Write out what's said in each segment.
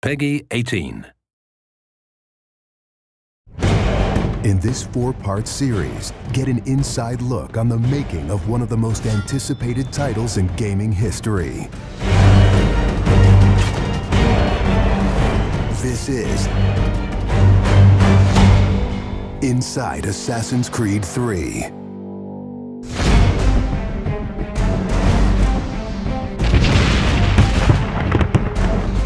Peggy 18. In this 4-part series, get an inside look on the making of one of the most anticipated titles in gaming history. This is Inside Assassin's Creed 3.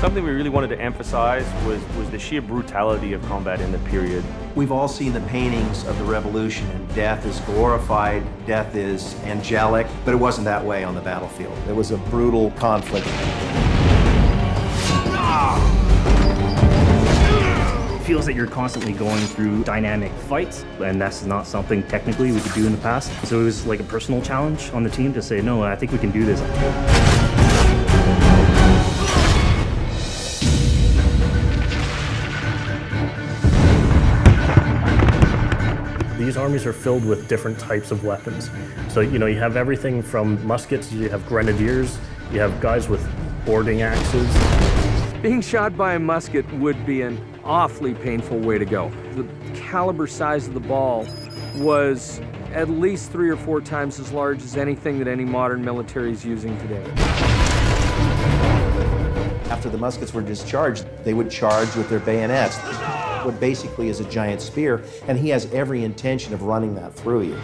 Something we really wanted to emphasize was the sheer brutality of combat in the period. We've all seen the paintings of the revolution, and death is glorified, death is angelic, but it wasn't that way on the battlefield. It was a brutal conflict. It feels that you're constantly going through dynamic fights, and that's not something technically we could do in the past. So it was like a personal challenge on the team to say, no, I think we can do this. These armies are filled with different types of weapons. So, you have everything from muskets, you have grenadiers, you have guys with boarding axes. Being shot by a musket would be an awfully painful way to go. The caliber size of the ball was at least 3 or 4 times as large as anything that any modern military is using today. After the muskets were discharged, they would charge with their bayonets. What basically is a giant spear, and he has every intention of running that through you.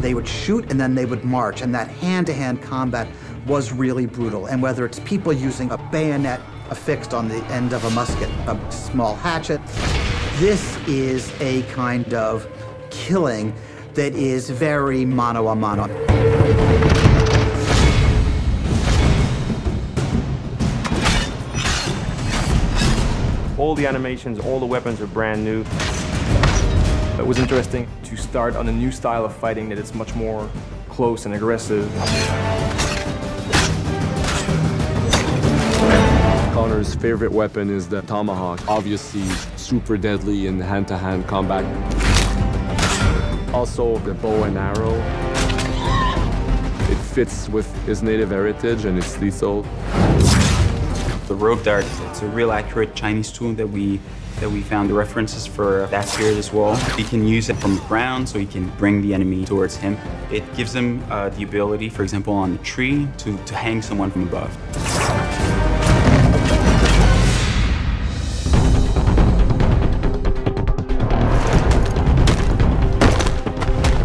They would shoot and then they would march, and that hand-to-hand combat was really brutal. And whether it's people using a bayonet affixed on the end of a musket, a small hatchet, this is a kind of killing that is very mano a mano. All the animations, all the weapons are brand new. It was interesting to start on a new style of fighting that is much more close and aggressive. Connor's favorite weapon is the tomahawk, obviously super deadly in hand-to-hand combat. Also the bow and arrow. It fits with his native heritage and it's lethal. The rope dart, it's a real accurate Chinese tool that we found the references for that period as well. He can use it from the ground, so he can bring the enemy towards him. It gives him the ability, for example, on a tree, to hang someone from above.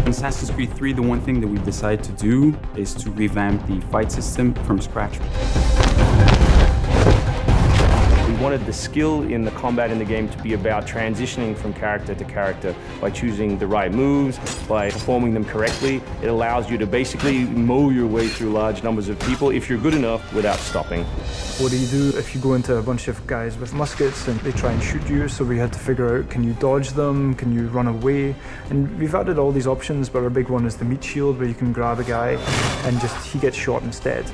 In Assassin's Creed 3, the one thing that we've decided to do is to revamp the fight system from scratch. We wanted the skill in the combat in the game to be about transitioning from character to character by choosing the right moves, by performing them correctly. It allows you to basically mow your way through large numbers of people if you're good enough without stopping. What do you do if you go into a bunch of guys with muskets and they try and shoot you? So we had to figure out, can you dodge them? Can you run away? And we've added all these options, but our big one is the meat shield, where you can grab a guy and he gets shot instead.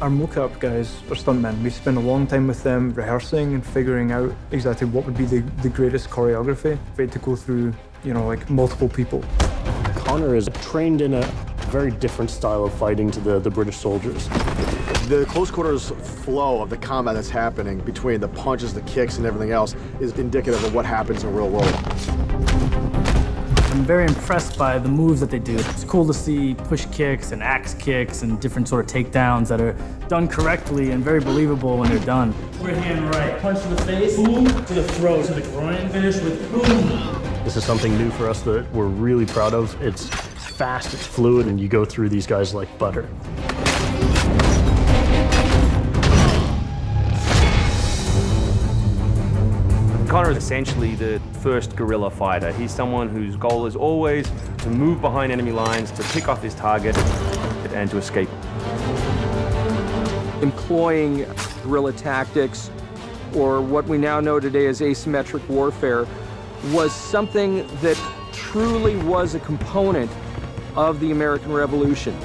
Our mocap guys are stuntmen. We spent a long time with them rehearsing and figuring out exactly what would be the greatest choreography. We had to go through, like multiple people. Connor is trained in a very different style of fighting to the British soldiers. The close quarters flow of the combat that's happening between the punches, the kicks, and everything else is indicative of what happens in the real world. I'm very impressed by the moves that they do. It's cool to see push kicks and axe kicks and different sort of takedowns that are done correctly and very believable when they're done. Right hand, right. Punch to the face, boom, to the throat, to the groin, finish with boom. This is something new for us that we're really proud of. It's fast, it's fluid, and you go through these guys like butter. Connor is essentially the first guerrilla fighter. He's someone whose goal is always to move behind enemy lines, to pick off his target, and to escape. Employing guerrilla tactics, or what we now know today as asymmetric warfare, was something that truly was a component of the American Revolution.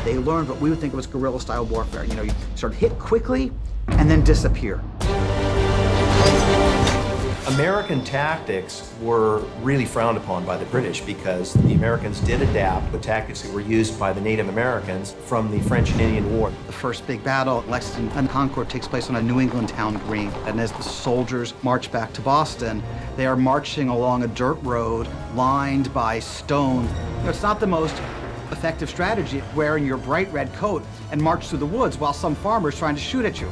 They learned what we would think was guerrilla-style warfare. You sort of hit quickly and then disappear. American tactics were really frowned upon by the British because the Americans did adapt the tactics that were used by the Native Americans from the French and Indian War. The first big battle at Lexington and Concord takes place on a New England town green. And as the soldiers march back to Boston, they are marching along a dirt road lined by stone. You know, it's not the most effective strategy wearing your bright red coat and march through the woods while some farmer's trying to shoot at you.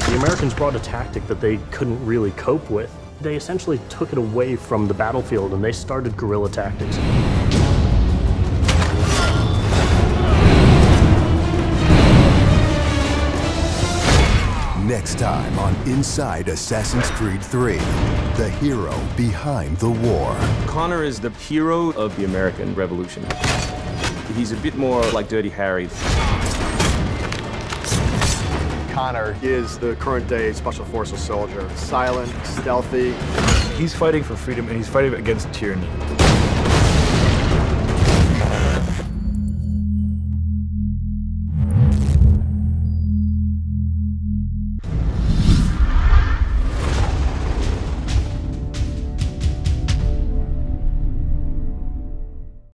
The Americans brought a tactic that they couldn't really cope with. They essentially took it away from the battlefield and they started guerrilla tactics. Next time on Inside Assassin's Creed 3, the hero behind the war. Connor is the hero of the American Revolution. He's a bit more like Dirty Harry. Connor is the current-day Special Forces soldier. Silent, stealthy. He's fighting for freedom and he's fighting against tyranny.